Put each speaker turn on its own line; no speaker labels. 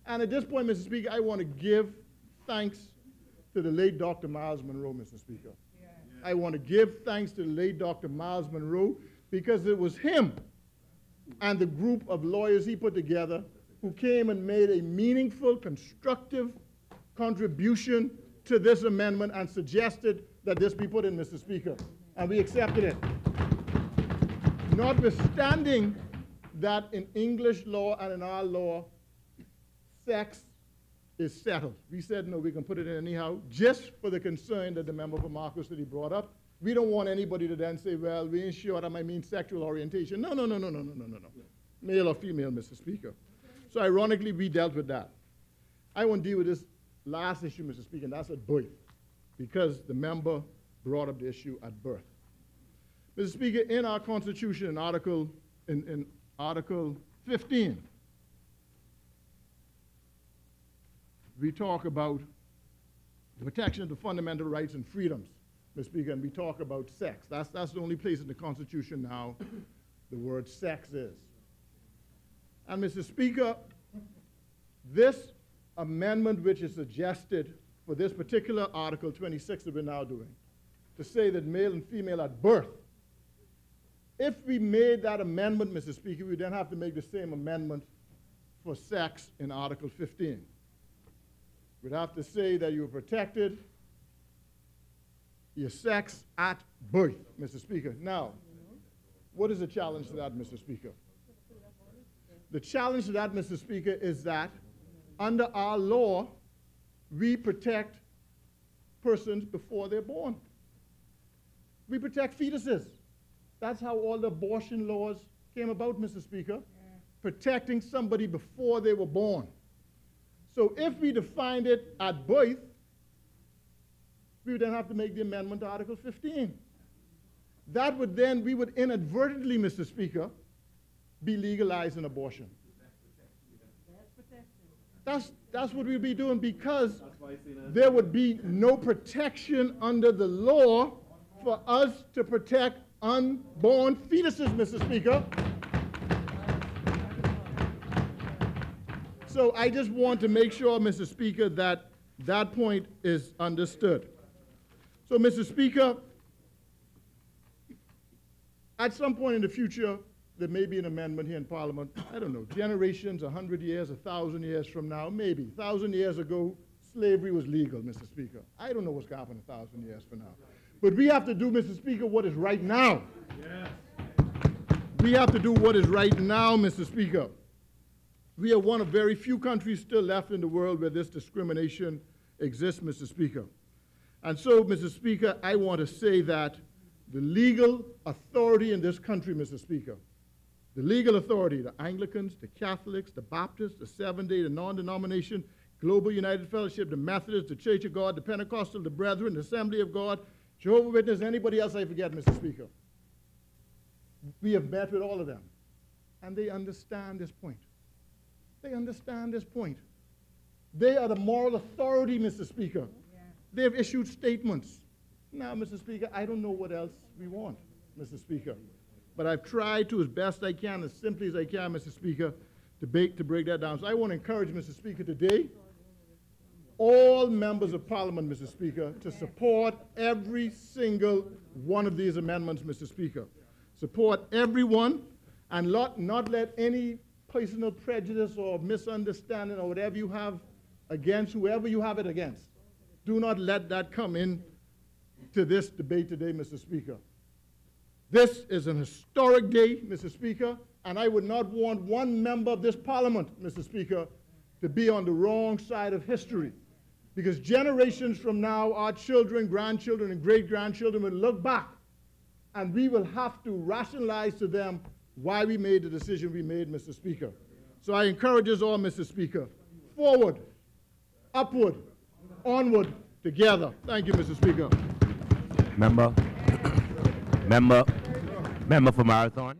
And at this point, Mr. Speaker, I want to give thanks to the late Dr. Miles Monroe, Mr. Speaker. I want to give thanks to the late Dr. Miles Monroe because it was him and the group of lawyers he put together who came and made a meaningful, constructive contribution to this amendment and suggested that this be put in, Mr. Speaker. And we accepted it. Notwithstanding that in English law and in our law, sex is settled. We said, no, we can put it in anyhow, just for the concern that the member for Marcus City brought up. We don't want anybody to then say, well, we ain't sure that might mean sexual orientation. No. Male or female, Mr. Speaker. So ironically, we dealt with that. I want to deal with this last issue, Mr. Speaker, and that's at birth, because the member brought up the issue at birth. Mr. Speaker, in our Constitution, in Article 15, we talk about the protection of the fundamental rights and freedoms, Mr. Speaker, and we talk about sex. That's the only place in the Constitution now the word sex is. And Mr. Speaker, this amendment which is suggested for this particular Article 26 that we're now doing, to say that male and female at birth, if we made that amendment, Mr. Speaker, we then have to make the same amendment for sex in Article 15. We'd have to say that you were protected your sex at birth, Mr. Speaker. Now, what is the challenge to that, Mr. Speaker? The challenge to that, Mr. Speaker, is that under our law, we protect persons before they're born. We protect fetuses. That's how all the abortion laws came about, Mr. Speaker, protecting somebody before they were born. So if we defined it at birth, we would then have to make the amendment to Article 15. That would then, we would inadvertently, Mr. Speaker, be legalizing abortion. That's what we'd be doing, because there would be no protection under the law for us to protect unborn fetuses, Mr. Speaker. So I just want to make sure, Mr. Speaker, that that point is understood. So, Mr. Speaker, at some point in the future, there may be an amendment here in Parliament. I don't know, generations, 100 years, 1,000 years from now, maybe. 1,000 years ago, slavery was legal, Mr. Speaker. I don't know what's going to happen 1,000 years from now. But we have to do, Mr. Speaker, what is right now. Yes. We have to do what is right now, Mr. Speaker. We are one of very few countries still left in the world where this discrimination exists, Mr. Speaker. And so, Mr. Speaker, I want to say that the legal authority in this country, Mr. Speaker, the legal authority, the Anglicans, the Catholics, the Baptists, the Seventh-day, the non-denomination, Global United Fellowship, the Methodists, the Church of God, the Pentecostal, the Brethren, the Assembly of God, Jehovah's Witness, anybody else I forget, Mr. Speaker. We have met with all of them, and they understand this point. They understand this point. They are the moral authority, Mr. Speaker. Yeah. They have issued statements. Now, Mr. Speaker, I don't know what else we want, Mr. Speaker. But I've tried to, as best I can, as simply as I can, Mr. Speaker, to break that down. So I want to encourage, Mr. Speaker, today, all members of Parliament, Mr. Speaker, to support every single one of these amendments, Mr. Speaker. Support every one, and not let any personal prejudice or misunderstanding or whatever you have against whoever you have it against. Do not let that come in to this debate today, Mr. Speaker. This is an historic day, Mr. Speaker, and I would not want one member of this Parliament, Mr. Speaker, to be on the wrong side of history. Because generations from now, our children, grandchildren, and great-grandchildren will look back, and we will have to rationalize to them why we made the decision we made, Mr. Speaker. So I encourage us all, Mr. Speaker, forward, upward, onward, together. Thank you, Mr. Speaker.
Member for Marathon.